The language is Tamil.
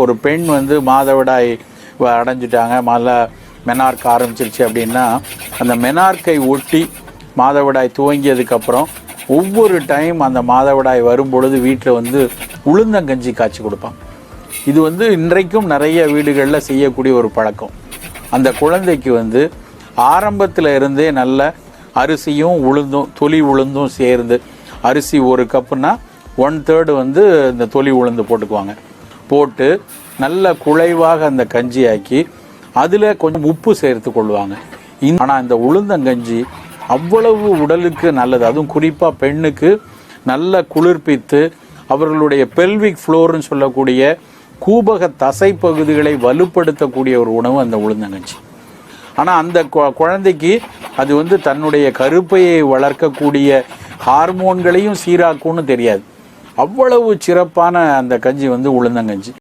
ஒரு பெண் வந்து மாதவிடாய் அடைஞ்சிட்டாங்க, மெனார்க் ஆரம்பிச்சிருச்சு அப்படின்னா அந்த மெனார்க்கை ஒட்டி மாதவிடாய் துவங்கியதுக்கப்புறம் ஒவ்வொரு டைம் அந்த மாதவிடாய் வரும்பொழுது வீட்டில் வந்து உளுந்தங்கஞ்சி காய்ச்சி கொடுப்பாங்க. இது வந்து இன்றைக்கும் நிறைய வீடுகளில் செய்யக்கூடிய ஒரு பழக்கம். அந்த குழந்தைக்கு வந்து ஆரம்பத்தில் இருந்தே நல்ல அரிசியும் உளுந்தும் தொலி உளுந்தும் சேர்ந்து, அரிசி 1 கப்புனா 1/3 வந்து இந்த தொலி உளுந்து போட்டுக்குவாங்க. போட்டு நல்ல குழைவாக அந்த கஞ்சி ஆக்கி அதில் கொஞ்சம் உப்பு சேர்த்து கொள்வாங்க. ஆனால் இந்த உளுந்தங்கஞ்சி அவ்வளவு உடலுக்கு நல்லது. அதுவும் குறிப்பாக பெண்ணுக்கு நல்ல குளிர்ப்பித்து அவர்களுடைய பெல்விக் ஃப்ளோர்னு சொல்லக்கூடிய கூபக தசை பகுதிகளை வலுப்படுத்தக்கூடிய ஒரு உணவு அந்த உளுந்தங்கஞ்சி. ஆனால் அந்த குழந்தைக்கு அது வந்து தன்னுடைய கருப்பையை வளர்க்கக்கூடிய ஹார்மோன்களையும் சீராக்கும்னு தெரியாது. அவ்வளவு சிறப்பான அந்த கஞ்சி வந்து உளுந்தங்கஞ்சி.